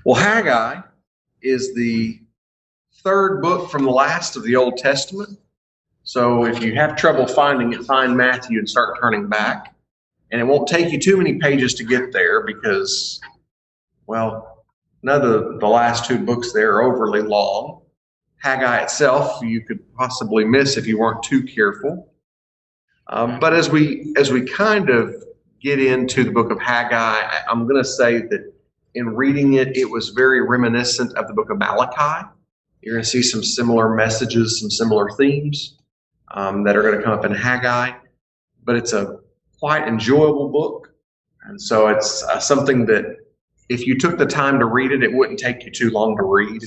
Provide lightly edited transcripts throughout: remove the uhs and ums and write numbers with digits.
Well, Haggai is the third book from the last of the Old Testament. So if you have trouble finding it, find Matthew and start turning back. And it won't take you too many pages to get there because, well, none of the last two books there are overly long. Haggai itself you could possibly miss if you weren't too careful. But as we kind of get into the book of Haggai, I'm going to say that in reading it, it was very reminiscent of the book of Malachi. You're going to see some similar messages, some similar themes that are going to come up in Haggai. But it's a quite enjoyable book. And so it's something that if you took the time to read it, it wouldn't take you too long to read.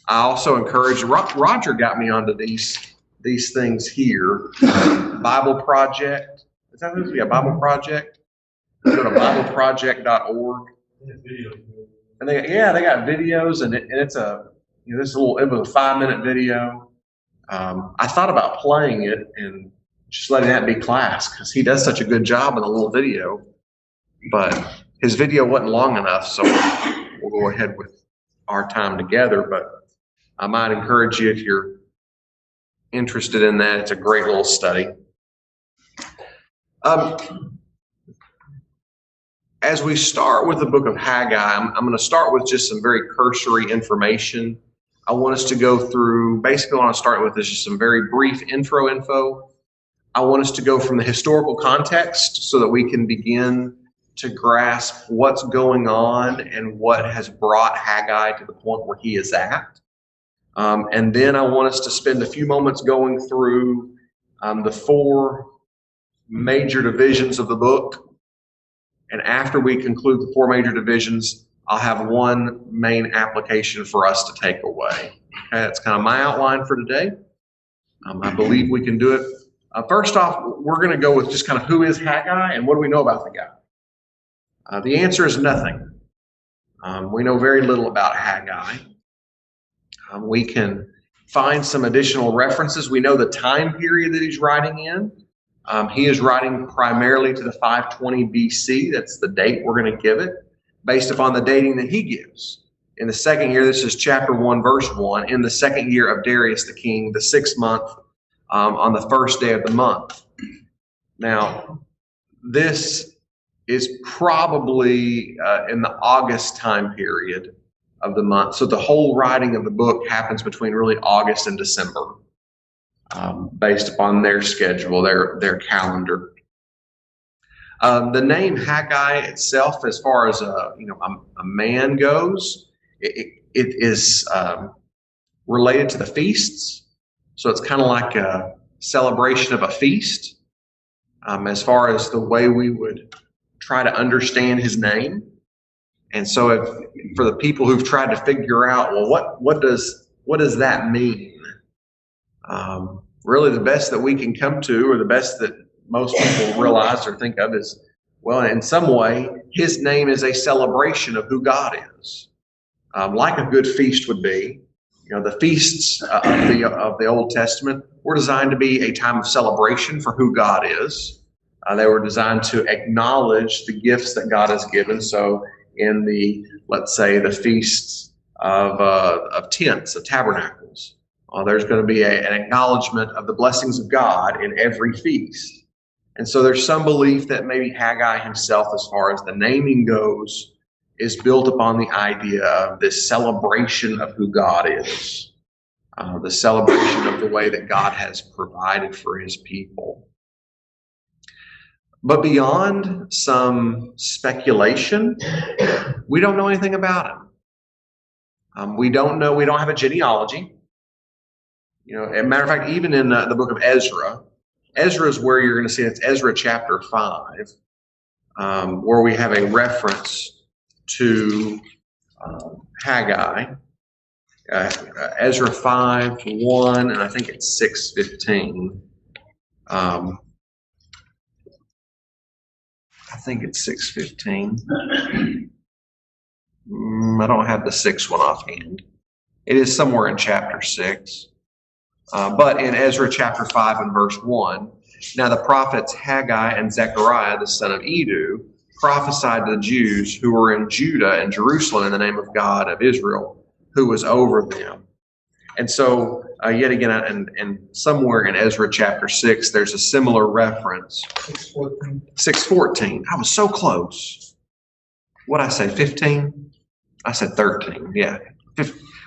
I also encourage, Roger got me onto these things here. Bible Project. Is that supposed to be a Bible Project? Go to BibleProject.org. And they got videos, and it's it was a 5-minute video. I thought about playing it and just letting that be class because he does such a good job in the little video. But his video wasn't long enough, so we'll go ahead with our time together. But I might encourage you if you're interested in that. It's a great little study. As we start with the book of Haggai, I'm going to start with just some very cursory information. I want us to go through, basically what I want to start with is just some very brief info. I want us to go from the historical context so that we can begin to grasp what's going on and what has brought Haggai to the point where he is at. And then I want us to spend a few moments going through the 4 major divisions of the book. And after we conclude the 4 major divisions, I'll have one main application for us to take away. Okay, that's kind of my outline for today. I believe we can do it. First off, we're going to go with just kind of who is Haggai and what do we know about the guy? The answer is nothing. We know very little about Haggai. We can find some additional references. We know the time period that he's writing in. He is writing primarily to the 520 BC. That's the date we're going to give it, based upon the dating that he gives. In the second year, this is chapter 1, verse 1, in the second year of Darius the king, the 6th month, on the first day of the month. Now, this is probably in the August time period of the month. So the whole writing of the book happens between really August and December, based upon their schedule, their calendar. The name Haggai itself, as far as a man goes, it is related to the feasts. So it's kind of like a celebration of a feast, as far as the way we would try to understand his name. And so for the people who've tried to figure out, well, what does that mean? Really the best that we can come to, or the best that most people realize or think of is, well, in some way, his name is a celebration of who God is. Like a good feast would be. The feasts of the Old Testament were designed to be a time of celebration for who God is. They were designed to acknowledge the gifts that God has given. So in let's say the feasts of tents, of tabernacles, there's going to be an acknowledgement of the blessings of God in every feast. And so there's some belief that maybe Haggai himself, as far as the naming goes, is built upon the idea of this celebration of who God is, the celebration of the way that God has provided for his people. But beyond some speculation, we don't know anything about him. We don't have a genealogy. As a matter of fact, even in the book of Ezra is where you're going to see it's Ezra chapter 5, where we have a reference to Haggai. Ezra 5:1, and I think it's 6:15. I think it's 6:15. I don't have the 6th one offhand. It is somewhere in chapter 6. But in Ezra chapter 5 and verse 1, now the prophets Haggai and Zechariah, the son of Edu, prophesied to the Jews who were in Judah and Jerusalem in the name of God of Israel, who was over them. And so, yet again, and somewhere in Ezra chapter 6, there's a similar reference. 6:14. 6:14. I was so close. What did I say, 15? I said 13. Yeah.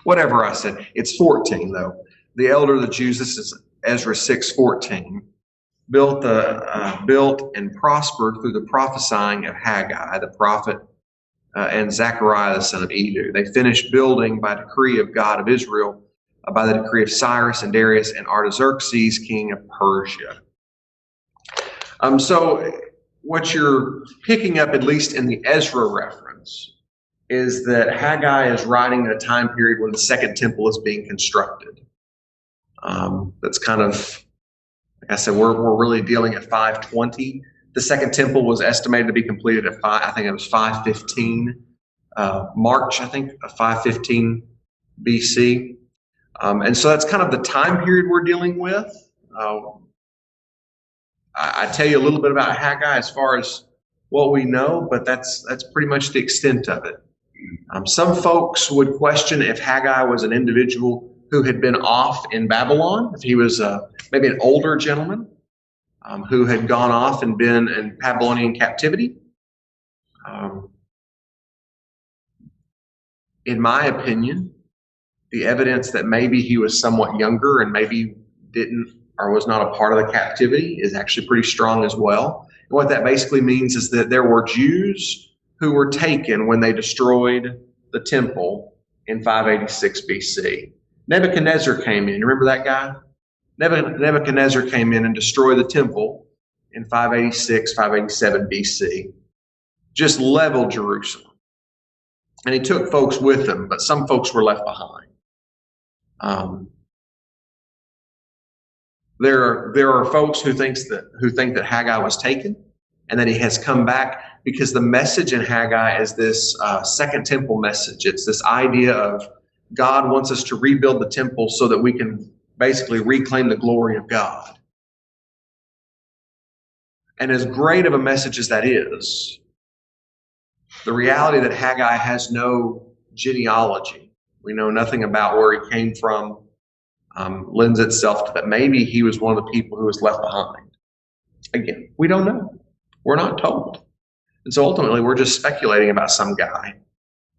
Whatever I said. It's 14, though. The elder of the Jews, this is Ezra 6:14, built and prospered through the prophesying of Haggai, the prophet, and Zechariah, the son of Edu. They finished building by decree of God of Israel, by the decree of Cyrus and Darius and Artaxerxes, king of Persia. So what you're picking up, at least in the Ezra reference, is that Haggai is writing in a time period when the second temple is being constructed. That's kind of, like I said, we're really dealing at 520. The second temple was estimated to be completed at 515 March, of 515 BC. And so that's kind of the time period we're dealing with. I tell you a little bit about Haggai as far as what we know, but that's pretty much the extent of it. Some folks would question if Haggai was an individual who had been off in Babylon, if he was maybe an older gentleman who had gone off and been in Babylonian captivity. In my opinion, the evidence that maybe he was somewhat younger and maybe didn't or was not a part of the captivity is actually pretty strong as well. And what that basically means is that there were Jews who were taken when they destroyed the temple in 586 BC. Nebuchadnezzar came in. Remember that guy? Nebuchadnezzar came in and destroyed the temple in 586, 587 BC. Just leveled Jerusalem. And he took folks with him, but some folks were left behind. There are folks who think that Haggai was taken and that he has come back, because the message in Haggai is this second temple message. It's this idea of God wants us to rebuild the temple so that we can basically reclaim the glory of God. And as great of a message as that is, the reality that Haggai has no genealogy, we know nothing about where he came from, lends itself to that maybe he was one of the people who was left behind. Again, we don't know. We're not told. And so ultimately, we're just speculating about some guy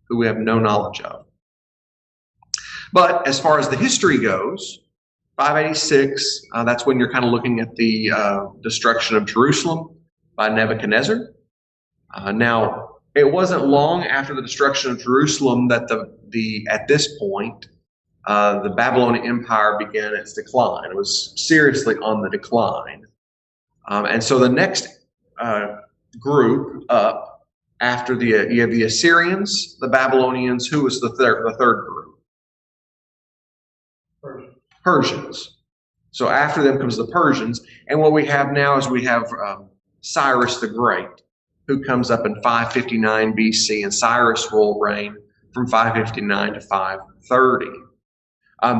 who we have no knowledge of. But as far as the history goes, 586, that's when you're kind of looking at the destruction of Jerusalem by Nebuchadnezzar. Now, it wasn't long after the destruction of Jerusalem that at this point, the Babylonian Empire began its decline. It was seriously on the decline. And so the next group up after you have the Assyrians, the Babylonians. Who was the third group? Persians. So after them comes the Persians. And what we have now is we have Cyrus the Great, who comes up in 559 BC, and Cyrus will reign from 559 to 530.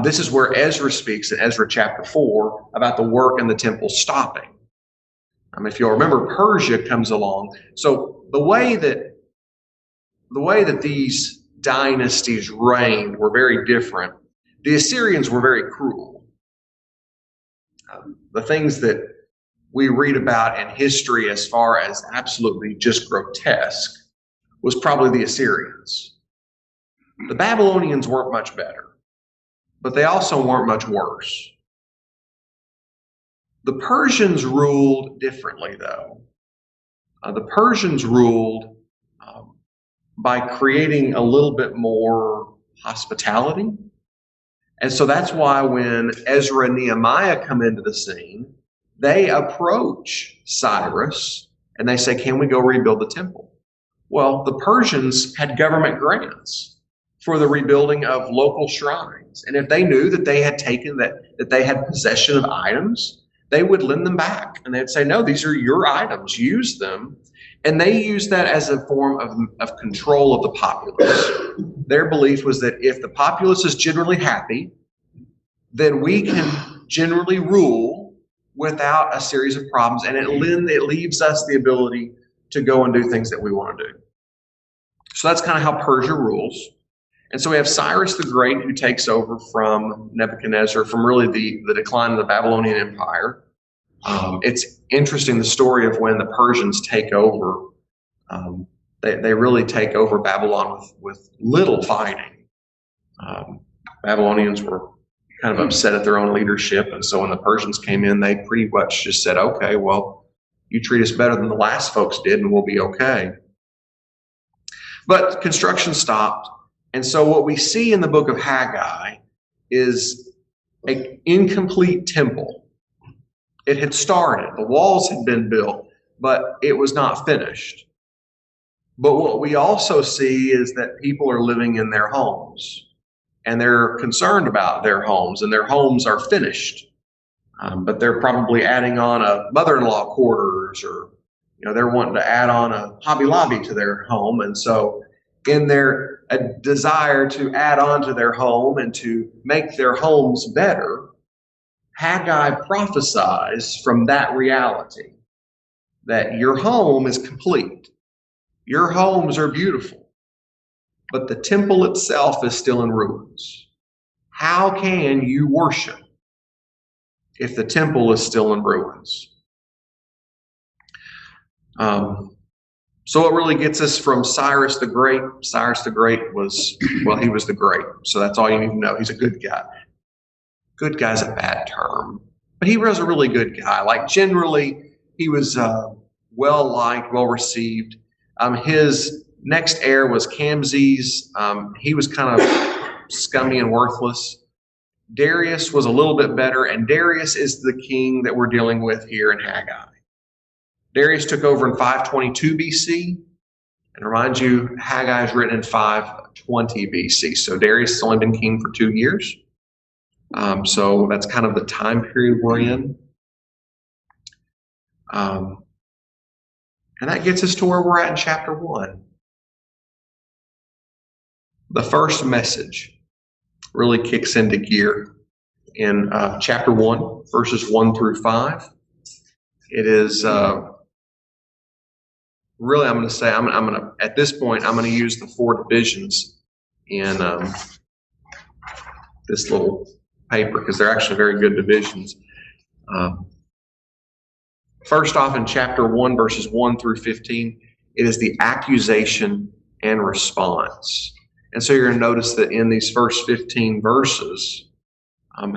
This is where Ezra speaks in Ezra chapter 4 about the work in the temple stopping. If you'll remember, Persia comes along. So the way that these dynasties reigned were very different. The Assyrians were very cruel. The things that we read about in history as far as absolutely just grotesque was probably the Assyrians. The Babylonians weren't much better, but they also weren't much worse. The Persians ruled differently, though. The Persians ruled by creating a little bit more hospitality. And so that's why when Ezra and Nehemiah come into the scene, they approach Cyrus and they say, can we go rebuild the temple? Well, the Persians had government grants for the rebuilding of local shrines. And if they knew that they had taken that they had possession of items, they would lend them back. And they'd say, no, these are your items, use them. And they used that as a form of control of the populace. Their belief was that if the populace is generally happy, then we can generally rule without a series of problems. And it leaves us the ability to go and do things that we want to do. So that's kind of how Persia rules. And so we have Cyrus the Great, who takes over from Nebuchadnezzar, from really the decline of the Babylonian Empire. It's interesting, the story of when the Persians take over. They really take over Babylon with little fighting. Babylonians were kind of upset at their own leadership, and so when the Persians came in, they pretty much just said, okay, well, you treat us better than the last folks did, and we'll be okay. But construction stopped, and so what we see in the book of Haggai is an incomplete temple. It had started, the walls had been built, but it was not finished. But what we also see is that people are living in their homes, and they're concerned about their homes, and their homes are finished. But they're probably adding on a mother-in-law quarters, or they're wanting to add on a Hobby Lobby to their home. And so in their desire to add on to their home and to make their homes better, Haggai prophesies from that reality that your home is complete. Your homes are beautiful, but the temple itself is still in ruins. How can you worship if the temple is still in ruins? So what really gets us from Cyrus the Great? Cyrus the Great was, he was the great. So that's all you need to know. He's a good guy. Good guy's a bad term, but he was a really good guy. Like, generally, he was well-liked, well-received. His next heir was Camses. He was kind of scummy and worthless. Darius was a little bit better, and Darius is the king that we're dealing with here in Haggai. Darius took over in 522 BC, and remind you, Haggai is written in 520 BC. So Darius has only been king for 2 years. So that's kind of the time period we're in. And that gets us to where we're at in chapter 1. The first message really kicks into gear in chapter 1, verses 1 through 5. It is really, I'm going to say, at this point, I'm going to use the 4 divisions in this little paper, because they're actually very good divisions. First off, in chapter 1, verses 1 through 15, it is the accusation and response. And so you're going to notice that in these first 15 verses,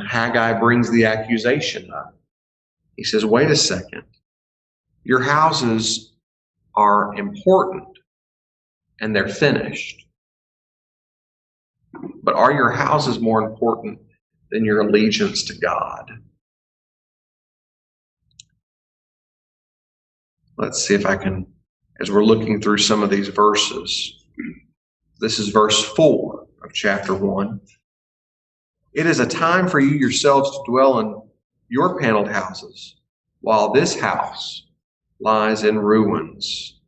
Haggai brings the accusation up. He says, wait a second. Your houses are important and they're finished. But are your houses more important than your allegiance to God? Let's see if I can, as we're looking through some of these verses. This is verse 4 of chapter 1. It is a time for you yourselves to dwell in your paneled houses, while this house lies in ruins.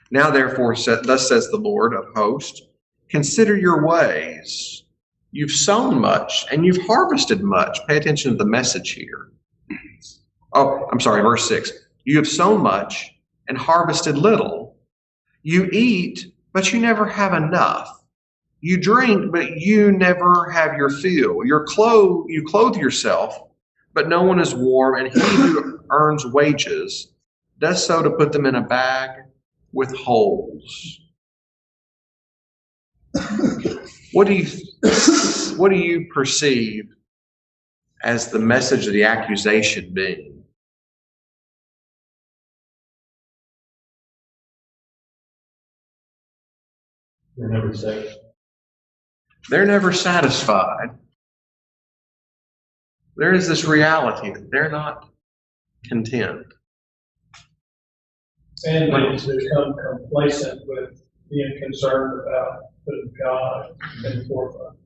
Now therefore, thus says the Lord of hosts, consider your ways. You've sown much and you've harvested much. Pay attention to the message here. Oh, I'm sorry, verse 6. You have sown much and harvested little. You eat, but you never have enough. You drink, but you never have your fill. You clothe yourself, but no one is warm, and he who earns wages does so to put them in a bag with holes. What do you perceive as the message of the accusation being? They're never satisfied. They're never satisfied. There is this reality that they're not content. And they become complacent with being concerned about putting God in the forefront.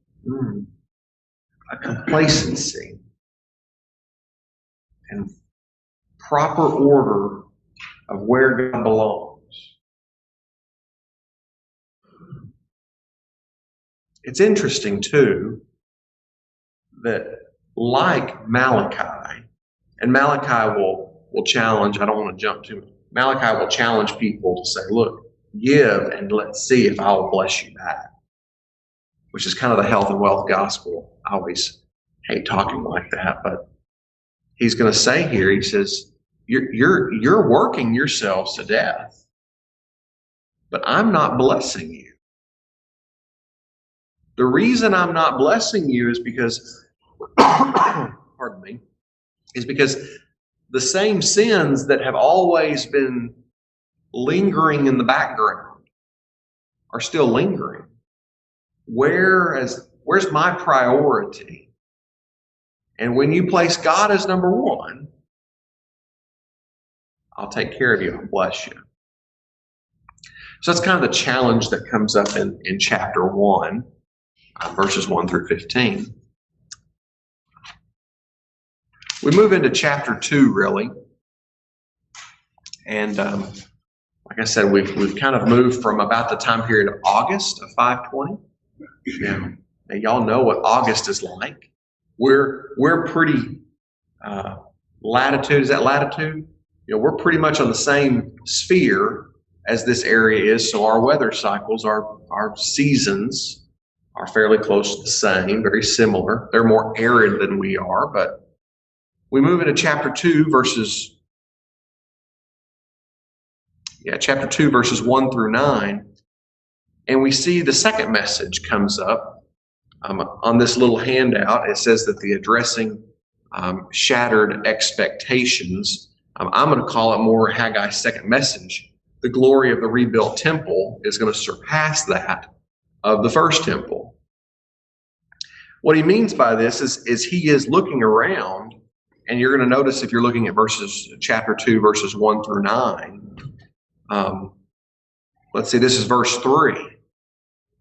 A complacency and proper order of where God belongs. It's interesting, too, that like Malachi, and Malachi will challenge, I don't want to jump too Malachi will challenge people to say, look, give and let's see if I will bless you back, which is kind of the health and wealth gospel. I always hate talking like that, but he's going to say here, he says, you're working yourselves to death, but I'm not blessing you. The reason I'm not blessing you is because, pardon me, is because the same sins that have always been lingering in the background are still lingering. Where's my priority? And when you place God as number one, I'll take care of you and bless you. So that's kind of the challenge that comes up in chapter 1, verses 1 through 15. We move into chapter 2, really. And like I said, we've kind of moved from about the time period of August of 520. Now y'all know what August is like. We're pretty latitude. Is that latitude? We're pretty much on the same sphere as this area is. So our weather cycles, our seasons are fairly close to the same, very similar. They're more arid than we are, but we move into chapter 2, verses 1 through 9, and we see the second message comes up on this little handout. It says that the addressing shattered expectations. I'm going to call it more Haggai's second message. The glory of the rebuilt temple is going to surpass that of the first temple. What he means by this is he is looking around, and you're going to notice if you're looking at chapter 2, verses 1 through 9. Let's see, this is verse 3.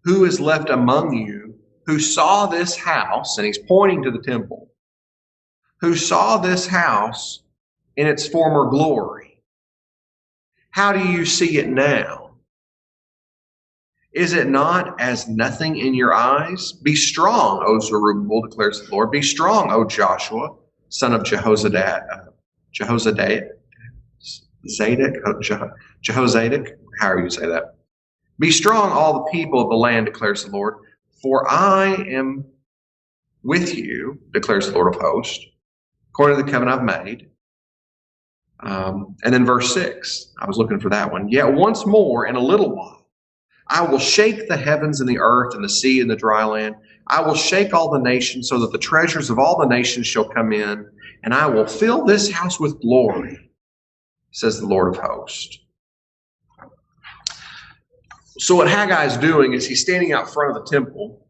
Who is left among you who saw this house, and he's pointing to the temple, who saw this house in its former glory? How do you see it now? Is it not as nothing in your eyes? Be strong, O Zerubbabel, declares the Lord. Be strong, O Joshua, son of Jehozadak, however you say that. Be strong, all the people of the land, declares the Lord, for I am with you, declares the Lord of hosts, according to the covenant I've made. And then verse 6, I was looking for that one. Yet once more, in a little while, I will shake the heavens and the earth and the sea and the dry land. I will shake all the nations so that the treasures of all the nations shall come in, and I will fill this house with glory, says the Lord of hosts. So what Haggai is doing is he's standing out front of the temple,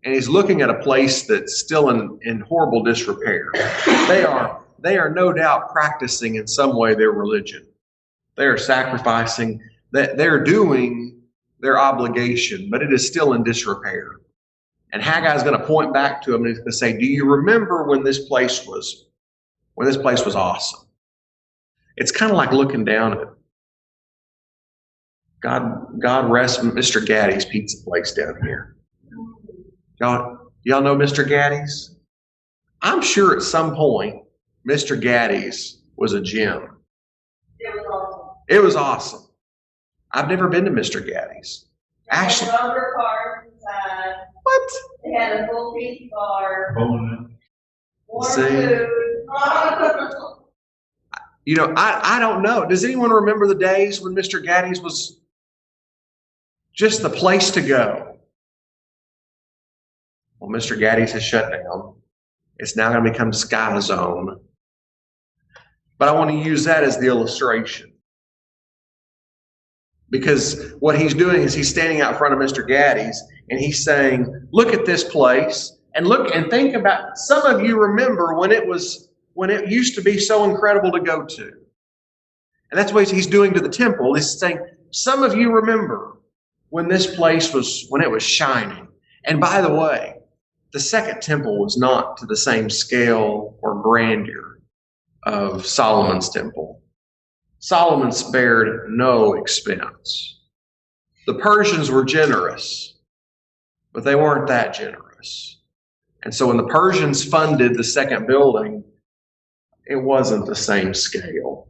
and he's looking at a place that's still in horrible disrepair. They are no doubt practicing in some way their religion. They are sacrificing. They're doing their obligation, but it is still in disrepair. And Haggai is going to point back to him and he's going to say, do you remember when this place was awesome? It's kind of like looking down at God rest Mr. Gaddy's pizza place down here. Y'all know Mr. Gaddy's? I'm sure at some point Mr. Gaddy's was a gym. It was awesome. I've never been to Mr. Gaddy's. Ashley. Rubber cars inside. What? They had a full pizza bar. Warm See? food. I don't know. Does anyone remember the days when Mr. Gaddy's was just the place to go? Well, Mr. Gaddy's has shut down. It's now going to become Sky Zone. But I want to use that as the illustration. Because what he's doing is he's standing out front of Mr. Gaddy's and he's saying, look at this place and look and think about, some of you remember when it used to be so incredible to go to. And that's what he's doing to the temple. He's saying, some of you remember when this place when it was shining. And by the way, the second temple was not to the same scale or grandeur of Solomon's temple. Solomon spared no expense. The Persians were generous, but they weren't that generous. And so when the Persians funded the second building, it wasn't the same scale.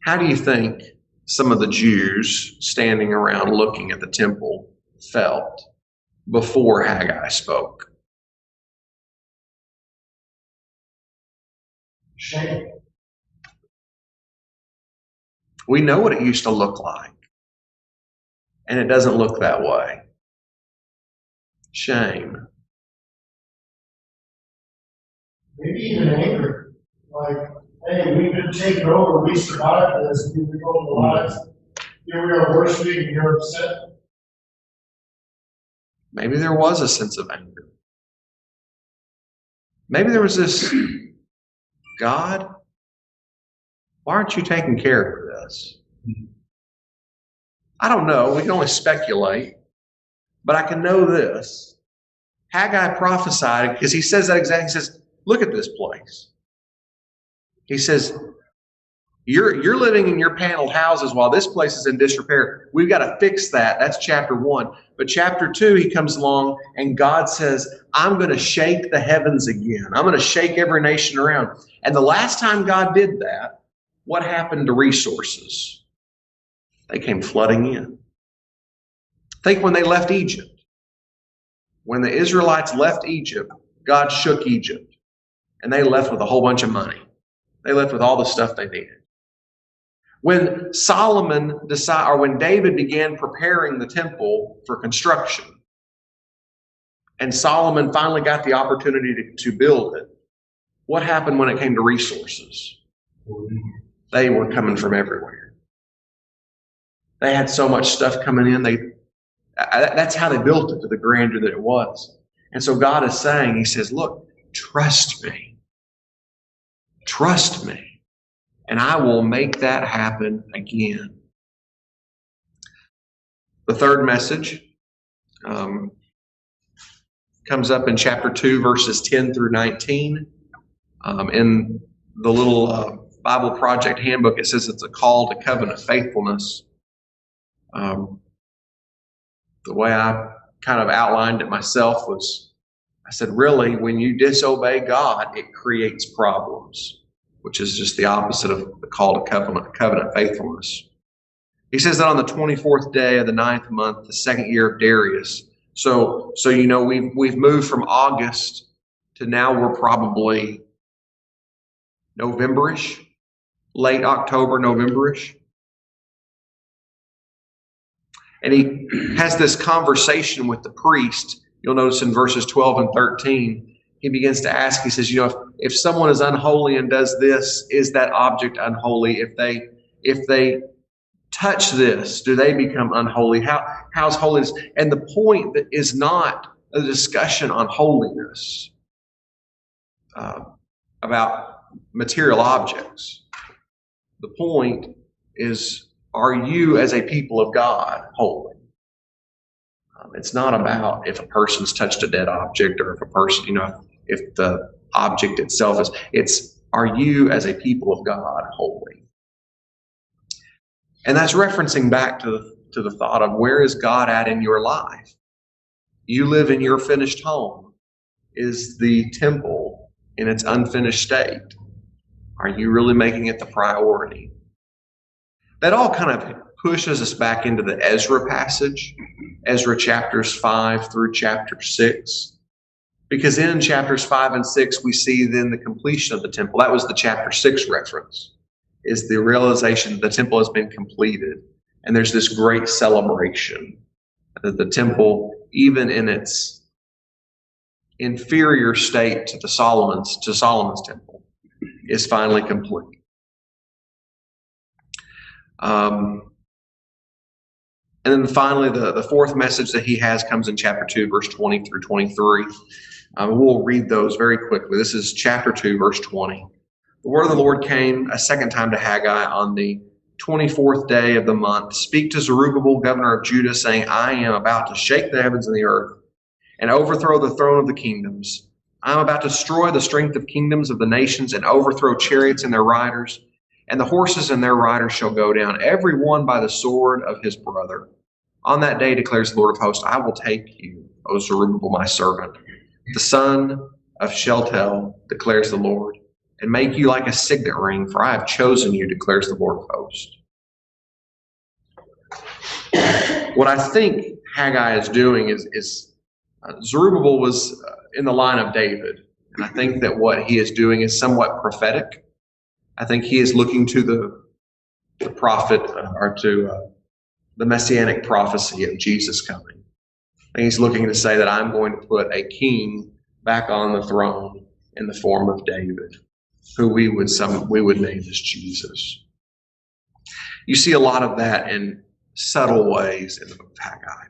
How do you think some of the Jews standing around looking at the temple felt before Haggai spoke? Shame. We know what it used to look like, and it doesn't look that way. Shame. Maybe even anger. Like, hey, we've been taken over, we survived this, we've been going the lives. Here we are worshiping, and you're upset. Maybe there was a sense of anger. Maybe there was this, God, why aren't you taking care of this? I don't know. We can only speculate. But I can know this. Haggai prophesied, because he says that exactly. He says, look at this place. He says, you're living in your paneled houses while this place is in disrepair. We've got to fix that. That's chapter 1. But chapter 2, he comes along and God says, I'm going to shake the heavens again. I'm going to shake every nation around. And the last time God did that, what happened to resources? They came flooding in. Think when they left Egypt. When the Israelites left Egypt, God shook Egypt. And they left with a whole bunch of money. They left with all the stuff they needed. When when David began preparing the temple for construction, and Solomon finally got the opportunity to build it, what happened when it came to resources? They were coming from everywhere. They had so much stuff coming in. That's how they built it to the grandeur that it was. And so God is saying, he says, look, trust me. Trust me. And I will make that happen again. The third message comes up in chapter 2, verses 10 through 19. In the little Bible Project handbook, it says it's a call to covenant faithfulness. The way I kind of outlined it myself was, I said, really, when you disobey God, it creates problems, which is just the opposite of the call to covenant faithfulness. He says that on the 24th day of the 9th month, the 2nd year of Darius. So you know, we've moved from August to now we're probably November-ish, late October, November-ish. And he has this conversation with the priest. You'll notice in verses 12 and 13, he begins to ask, he says, you know, if someone is unholy and does this, is that object unholy? If they touch this, do they become unholy? How's holiness? And the point is not a discussion on holiness about material objects. The point is, are you as a people of God holy? It's not about if a person's touched a dead object or if a person, you know, if the object itself is, it's, are you as a people of God holy? And that's referencing back to the thought of, where is God at in your life? You live in your finished home. Is the temple in its unfinished state? Are you really making it the priority? That all kind of pushes us back into the Ezra passage, Ezra chapters 5 through chapter 6. Because in chapters 5 and 6, we see then the completion of the temple. That was the chapter 6 reference, is the realization that the temple has been completed. And there's this great celebration that the temple, even in its inferior state to Solomon's temple, is finally complete. And then finally, the fourth message that he has comes in chapter 2, verse 20 through 23. We'll read those very quickly. This is chapter 2, verse 20. The word of the Lord came a second time to Haggai on the 24th day of the month. Speak to Zerubbabel, governor of Judah, saying, I am about to shake the heavens and the earth and overthrow the throne of the kingdoms. I am about to destroy the strength of kingdoms of the nations and overthrow chariots and their riders. And the horses and their riders shall go down, every one by the sword of his brother. On that day, declares the Lord of hosts, I will take you, O Zerubbabel, my servant, the son of Shealtiel, declares the Lord, and make you like a signet ring, for I have chosen you, declares the Lord of hosts. What I think Haggai is doing is Zerubbabel was in the line of David, and I think that what he is doing is somewhat prophetic. I think he is looking to the prophet or to the messianic prophecy of Jesus coming. And he's looking to say that I'm going to put a king back on the throne in the form of David, who we would name as Jesus. You see a lot of that in subtle ways in the book of Haggai.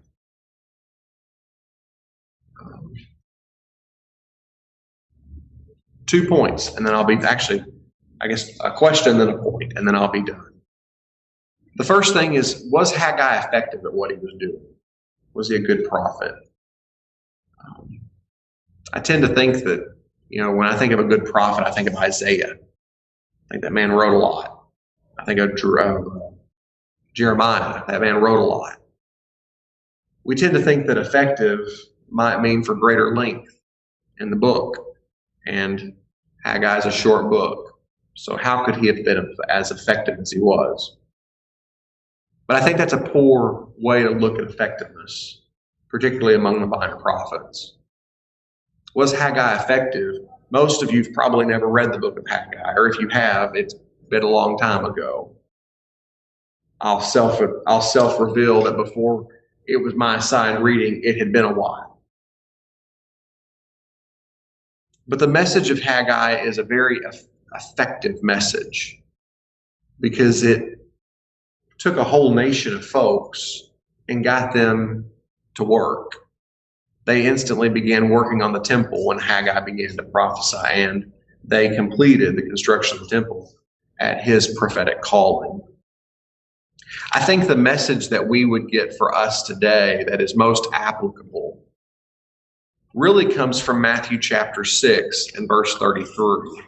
2 points, and then I'll be a question, then a point, and then I'll be done. The first thing is, was Haggai effective at what he was doing? Was he a good prophet? I tend to think that, when I think of a good prophet, I think of Isaiah. I think that man wrote a lot. I think of Jeremiah. That man wrote a lot. We tend to think that effective might mean for greater length in the book. And Haggai is a short book. So how could he have been as effective as he was? But I think that's a poor way to look at effectiveness, particularly among the minor prophets. Was Haggai effective? Most of you have probably never read the book of Haggai, or if you have, it's been a long time ago. I'll self-reveal that before it was my assigned reading, it had been a while. But the message of Haggai is a very effective message because it took a whole nation of folks and got them to work. They instantly began working on the temple when Haggai began to prophesy, and they completed the construction of the temple at his prophetic calling. I think the message that we would get for us today that is most applicable really comes from Matthew chapter 6 and verse 33.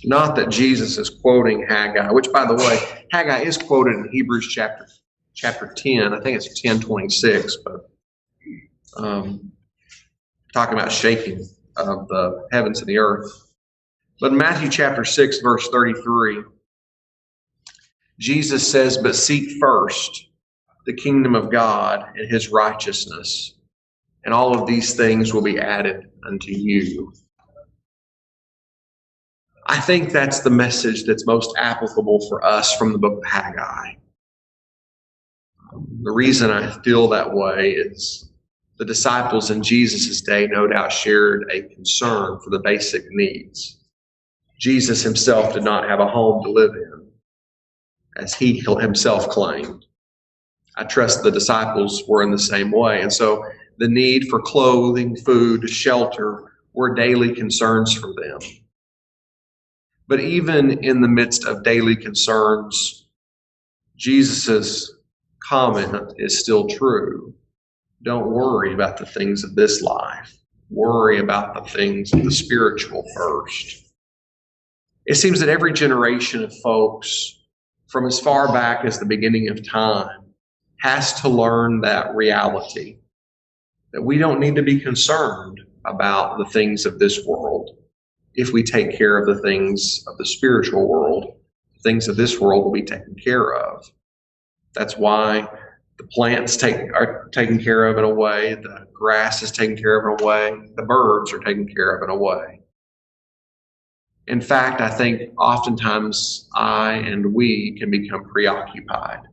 Not that Jesus is quoting Haggai, which, by the way, Haggai is quoted in Hebrews chapter 10. I think it's 10:26, but talking about shaking of the heavens and the earth. But in Matthew chapter 6, verse 33, Jesus says, "But seek first the kingdom of God and his righteousness, and all of these things will be added unto you." I think that's the message that's most applicable for us from the book of Haggai. The reason I feel that way is the disciples in Jesus' day no doubt shared a concern for the basic needs. Jesus himself did not have a home to live in, as he himself claimed. I trust the disciples were in the same way. And so the need for clothing, food, shelter were daily concerns for them. But even in the midst of daily concerns, Jesus' comment is still true. Don't worry about the things of this life. Worry about the things of the spiritual first. It seems that every generation of folks, from as far back as the beginning of time, has to learn that reality, that we don't need to be concerned about the things of this world. If we take care of the things of the spiritual world, things of this world will be taken care of. That's why the plants are taken care of in a way, the grass is taken care of in a way, the birds are taken care of in a way. In fact, I think oftentimes I and we can become preoccupied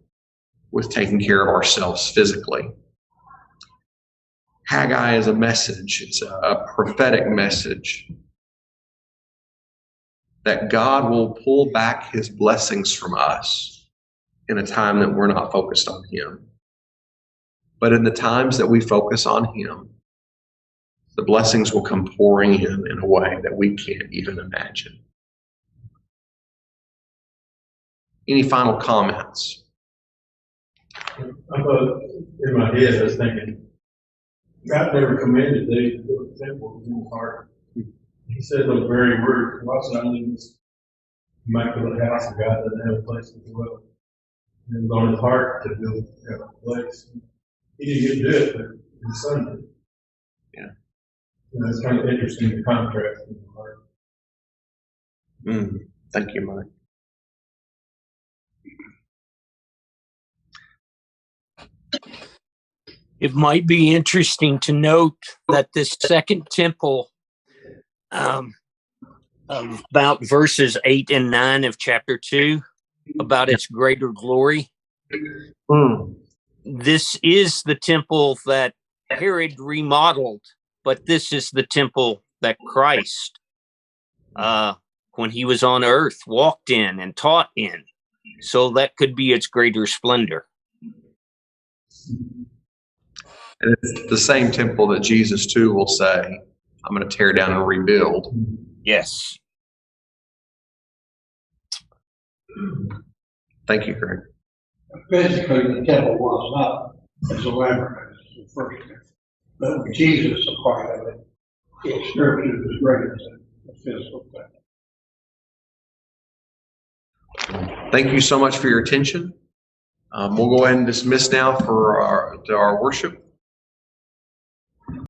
with taking care of ourselves physically. Haggai is a message. It's a prophetic message that God will pull back his blessings from us in a time that we're not focused on him. But in the times that we focus on him, the blessings will come pouring in a way that we can't even imagine. Any final comments? I thought in my head, I was thinking, God never commanded David to build a temple in his heart. He said those very words, "Watch not in this immaculate house of God doesn't have a place to dwell." It was on his heart to build a place. He didn't get to do it, but his son did. Yeah. And it's kind of interesting the contrast in the heart. Thank you, Mike. It might be interesting to note that this second temple, about verses 8 and 9 of chapter 2, about its greater glory. This is the temple that Herod remodeled, but this is the temple that Christ, when he was on earth, walked in and taught in. So that could be its greater splendor. And it's the same temple that Jesus too will say, I'm going to tear down and rebuild. Yes. Thank you, Craig. Physically, the temple was not as elaborate as the first temple. But when Jesus acquired of it, its scripture was greater than the physical temple. Thank you so much for your attention. We'll go ahead and dismiss now for our worship.